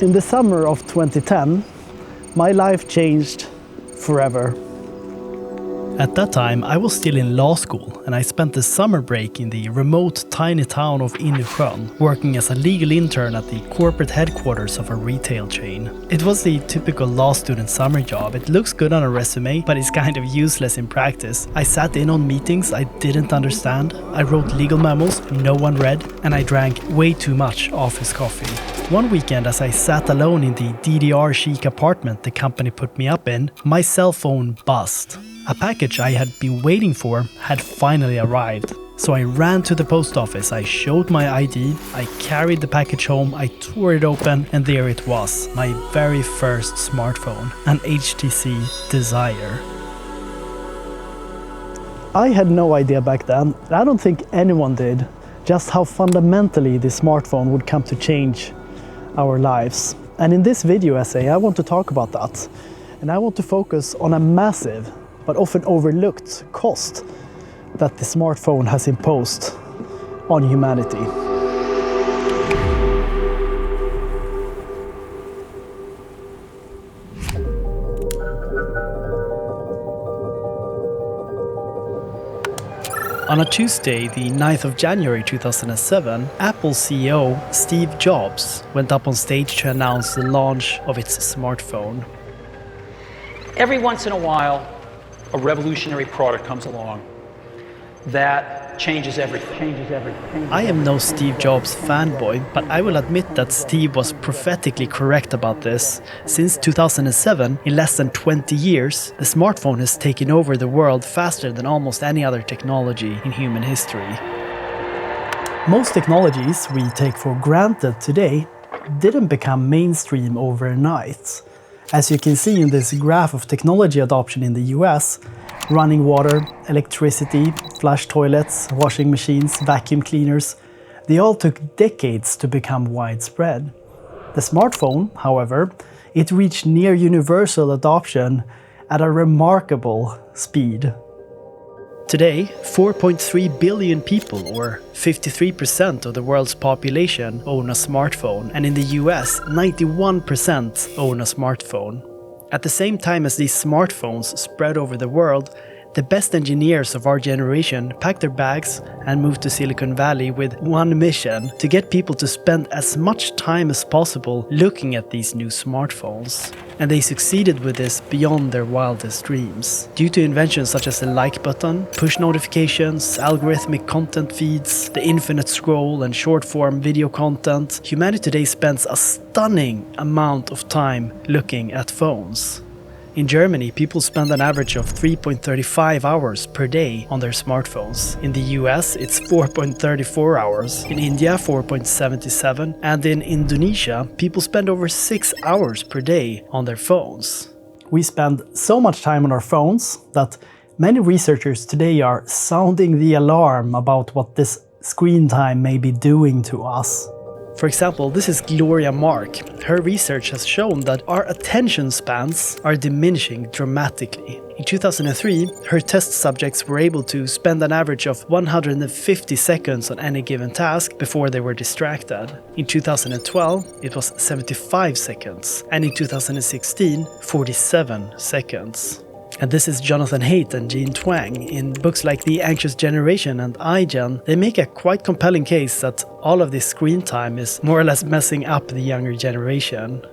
In the summer of 2010, my life changed forever. At that time, I was still in law school and I spent the summer break in the remote tiny town of Insjön, working as a legal intern at the corporate headquarters of a retail chain. It was the typical law student summer job. It looks good on a resume, but it's kind of useless in practice. I sat in on meetings I didn't understand, I wrote legal memos no one read, and I drank way too much office coffee. One weekend, as I sat alone in the DDR chic apartment the company put me up in, my cell phone buzzed. A package I had been waiting for had finally arrived. So I ran to the post office, I showed my ID, I carried the package home, I tore it open, and there it was, my very first smartphone, an HTC Desire. I had no idea back then, and I don't think anyone did, just how fundamentally the smartphone would come to change our lives. And in this video essay, I want to talk about that. And I want to focus on a massive, but often overlooked cost that the smartphone has imposed on humanity. On a Tuesday, the 9th of January 2007, Apple CEO Steve Jobs went up on stage to announce the launch of its smartphone. Every once in a while, a revolutionary product comes along that changes everything. I am no Steve Jobs fanboy, but I will admit that Steve was prophetically correct about this. Since 2007, in less than 20 years, the smartphone has taken over the world faster than almost any other technology in human history. Most technologies we take for granted today didn't become mainstream overnight. As you can see in this graph of technology adoption in the US, running water, electricity, flush toilets, washing machines, vacuum cleaners, they all took decades to become widespread. The smartphone, however, it reached near universal adoption at a remarkable speed. Today, 4.3 billion people, or 53% of the world's population, own a smartphone, and in the US, 91% own a smartphone. At the same time as these smartphones spread over the world, the best engineers of our generation packed their bags and moved to Silicon Valley with one mission: to get people to spend as much time as possible looking at these new smartphones. And they succeeded with this beyond their wildest dreams. Due to inventions such as the like button, push notifications, algorithmic content feeds, the infinite scroll and short-form video content, humanity today spends a stunning amount of time looking at phones. In Germany, people spend an average of 3.35 hours per day on their smartphones. In the US, it's 4.34 hours. In India, 4.77. And in Indonesia, people spend over 6 hours per day on their phones. We spend so much time on our phones that many researchers today are sounding the alarm about what this screen time may be doing to us. For example, this is Gloria Mark. Her research has shown that our attention spans are diminishing dramatically. In 2003, her test subjects were able to spend an average of 150 seconds on any given task before they were distracted. In 2012, it was 75 seconds, and in 2016, 47 seconds. And this is Jonathan Haidt and Jean Twenge. In books like The Anxious Generation and iGen, they make a quite compelling case that all of this screen time is more or less messing up the younger generation.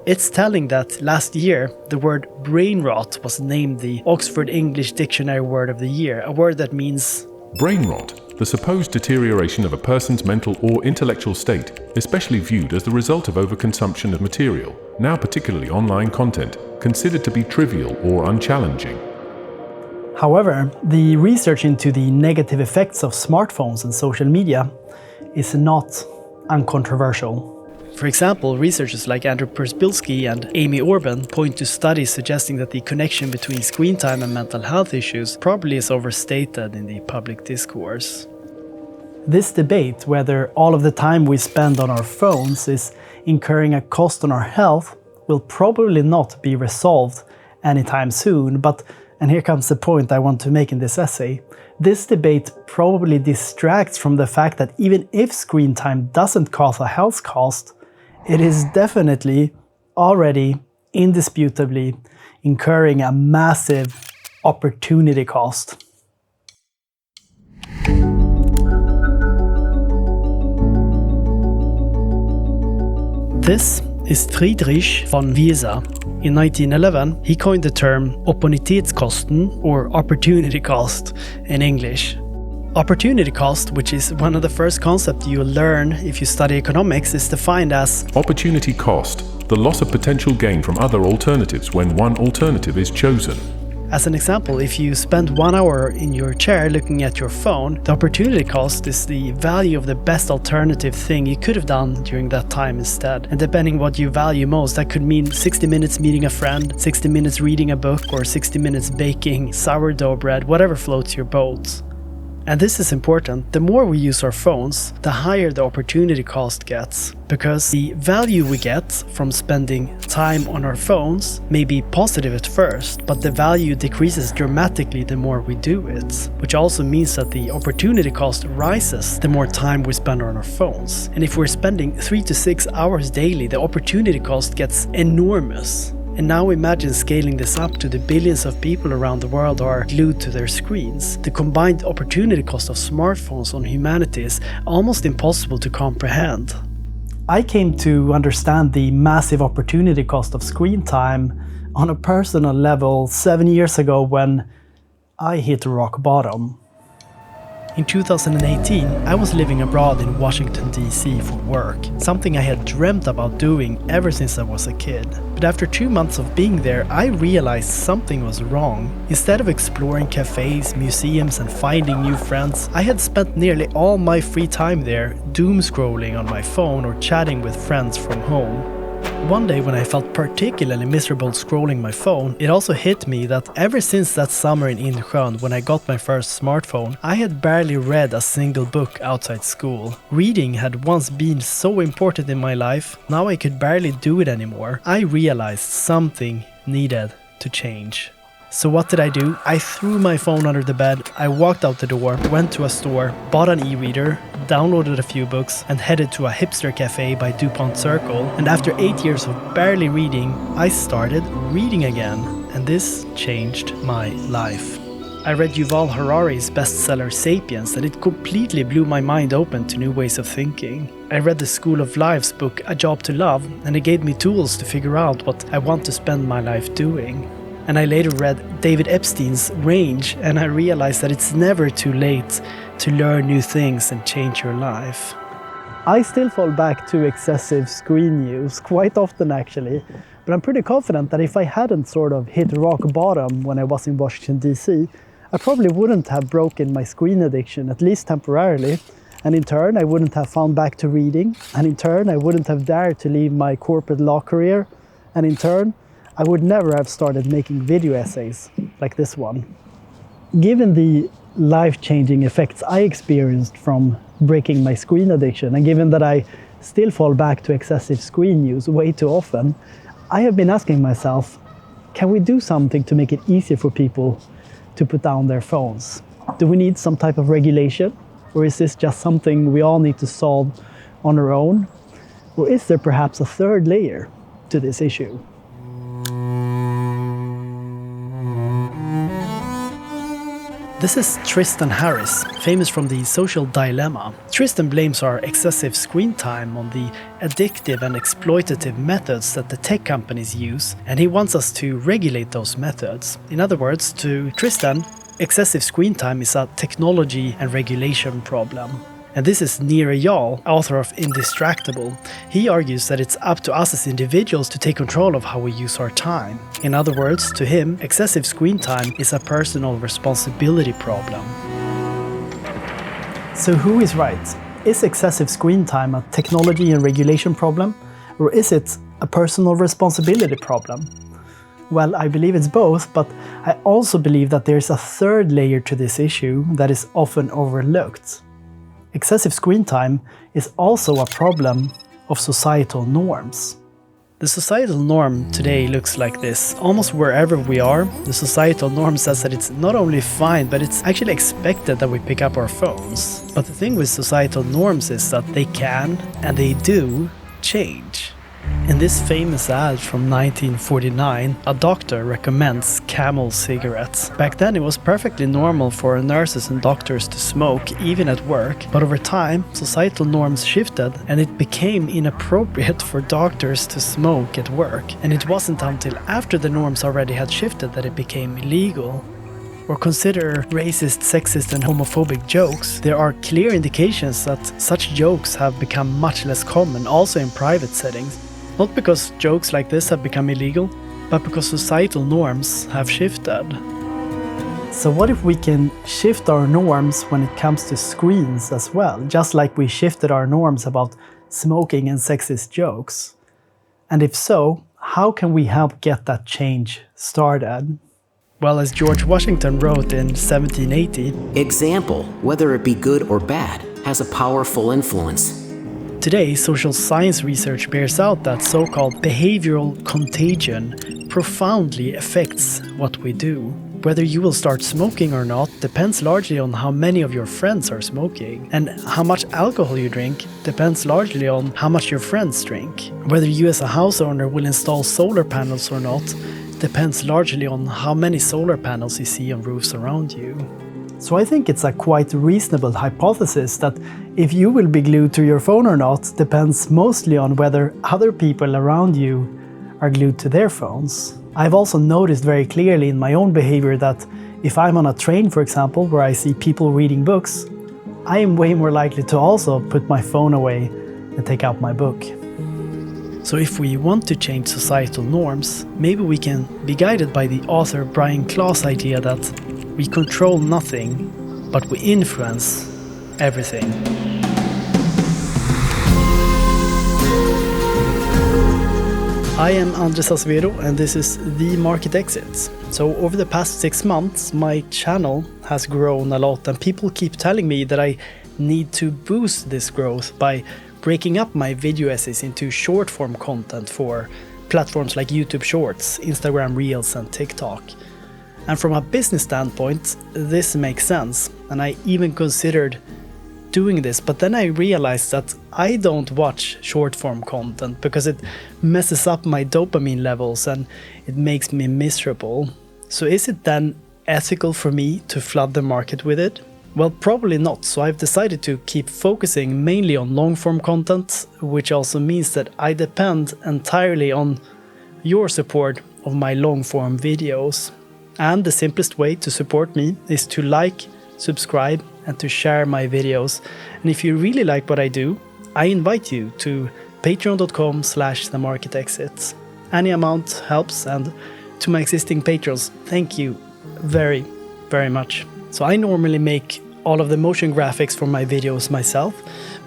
It's telling that last year, the word brain rot was named the Oxford English Dictionary Word of the Year, a word that means brain rot, the supposed deterioration of a person's mental or intellectual state, especially viewed as the result of overconsumption of material, now particularly online content, considered to be trivial or unchallenging. However, the research into the negative effects of smartphones and social media is not uncontroversial. For example, researchers like Andrew Persbilski and Amy Orban point to studies suggesting that the connection between screen time and mental health issues probably is overstated in the public discourse. This debate, whether all of the time we spend on our phones is incurring a cost on our health, will probably not be resolved anytime soon, but, and here comes the point I want to make in this essay, this debate probably distracts from the fact that even if screen time doesn't cause a health cost, it is definitely already indisputably incurring a massive opportunity cost. This is Friedrich von Wieser. In 1911, he coined the term opportunitetskosten, or opportunity cost in English. Opportunity cost, which is one of the first concepts you learn if you study economics, is defined as opportunity cost, the loss of potential gain from other alternatives when one alternative is chosen. As an example, if you spend 1 hour in your chair looking at your phone, the opportunity cost is the value of the best alternative thing you could have done during that time instead. And depending what you value most, that could mean 60 minutes meeting a friend, 60 minutes reading a book, or 60 minutes baking sourdough bread, whatever floats your boat. And this is important. The more we use our phones, the higher the opportunity cost gets, because the value we get from spending time on our phones may be positive at first, but the value decreases dramatically the more we do it, which also means that the opportunity cost rises the more time we spend on our phones. And if we're spending 3 to 6 hours daily, the opportunity cost gets enormous. And now imagine scaling this up to the billions of people around the world who are glued to their screens. The combined opportunity cost of smartphones on humanity is almost impossible to comprehend. I came to understand the massive opportunity cost of screen time on a personal level 7 years ago when I hit rock bottom. In 2018, I was living abroad in Washington, D.C. for work, something I had dreamt about doing ever since I was a kid. But after 2 months of being there, I realized something was wrong. Instead of exploring cafes, museums, and finding new friends, I had spent nearly all my free time there doom scrolling on my phone or chatting with friends from home. One day when I felt particularly miserable scrolling my phone, it also hit me that ever since that summer in Insjön when I got my first smartphone, I had barely read a single book outside school. Reading had once been so important in my life, now I could barely do it anymore. I realized something needed to change. So what did I do? I threw my phone under the bed, I walked out the door, went to a store, bought an e-reader, downloaded a few books, and headed to a hipster cafe by DuPont Circle. And after 8 years of barely reading, I started reading again. And this changed my life. I read Yuval Harari's bestseller Sapiens, and it completely blew my mind open to new ways of thinking. I read the School of Life's book A Job to Love, and it gave me tools to figure out what I want to spend my life doing. And I later read David Epstein's Range, and I realized that it's never too late to learn new things and change your life. I still fall back to excessive screen use, quite often actually, but I'm pretty confident that if I hadn't sort of hit rock bottom when I was in Washington, D.C., I probably wouldn't have broken my screen addiction, at least temporarily, and in turn I wouldn't have found back to reading, and in turn I wouldn't have dared to leave my corporate law career, and in turn I would never have started making video essays like this one. Given the life-changing effects I experienced from breaking my screen addiction, and given that I still fall back to excessive screen use way too often, I have been asking myself, can we do something to make it easier for people to put down their phones? Do we need some type of regulation? Or is this just something we all need to solve on our own? Or is there perhaps a third layer to this issue? This is Tristan Harris, famous from The Social Dilemma. Tristan blames our excessive screen time on the addictive and exploitative methods that the tech companies use, and he wants us to regulate those methods. In other words, to Tristan, excessive screen time is a technology and regulation problem. And this is Nir Eyal, author of Indistractable. He argues that it's up to us as individuals to take control of how we use our time. In other words, to him, excessive screen time is a personal responsibility problem. So who is right? Is excessive screen time a technology and regulation problem? Or is it a personal responsibility problem? Well, I believe it's both, but I also believe that there's a third layer to this issue that is often overlooked. Excessive screen time is also a problem of societal norms. The societal norm today looks like this. Almost wherever we are, the societal norm says that it's not only fine, but it's actually expected that we pick up our phones. But the thing with societal norms is that they can, and they do, change. In this famous ad from 1949, a doctor recommends Camel cigarettes. Back then it was perfectly normal for nurses and doctors to smoke, even at work, but over time societal norms shifted and it became inappropriate for doctors to smoke at work. And it wasn't until after the norms already had shifted that it became illegal. Or consider racist, sexist and homophobic jokes. There are clear indications that such jokes have become much less common, also in private settings. Not because jokes like this have become illegal, but because societal norms have shifted. So what if we can shift our norms when it comes to screens as well, just like we shifted our norms about smoking and sexist jokes? And if so, how can we help get that change started? Well, as George Washington wrote in 1780, example, whether it be good or bad, has a powerful influence. Today, social science research bears out that so-called behavioral contagion profoundly affects what we do. Whether you will start smoking or not depends largely on how many of your friends are smoking. And how much alcohol you drink depends largely on how much your friends drink. Whether you as a house owner will install solar panels or not depends largely on how many solar panels you see on roofs around you. So I think it's a quite reasonable hypothesis that if you will be glued to your phone or not depends mostly on whether other people around you are glued to their phones. I've also noticed very clearly in my own behavior that if I'm on a train, for example, where I see people reading books, I am way more likely to also put my phone away and take out my book. So if we want to change societal norms, maybe we can be guided by the author Brian Clough's idea that we control nothing, but we influence everything. I am Andres Acevedo and this is The Market Exits. So over the past 6 months, my channel has grown a lot and people keep telling me that I need to boost this growth by breaking up my video essays into short-form content for platforms like YouTube Shorts, Instagram Reels and TikTok. And from a business standpoint, this makes sense, and I even considered doing this, but then I realized that I don't watch short-form content because it messes up my dopamine levels and it makes me miserable. So is it then ethical for me to flood the market with it? Well, probably not, so I've decided to keep focusing mainly on long-form content, which also means that I depend entirely on your support of my long-form videos. And the simplest way to support me is to like, subscribe, and to share my videos. And if you really like what I do, I invite you to patreon.com/themarketexits. Any amount helps, and to my existing patrons, thank you very, very much. So I normally make all of the motion graphics for my videos myself,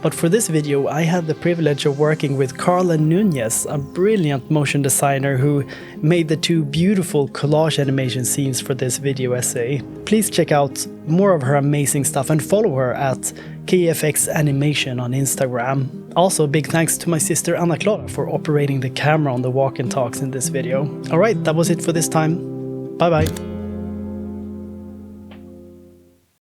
but for this video I had the privilege of working with Carla Nunez, a brilliant motion designer who made the 2 beautiful collage animation scenes for this video essay. Please check out more of her amazing stuff and follow her at KFX Animation on Instagram. Also, big thanks to my sister Anna Clara for operating the camera on the walk and talks in this video. Alright, that was it for this time. Bye bye.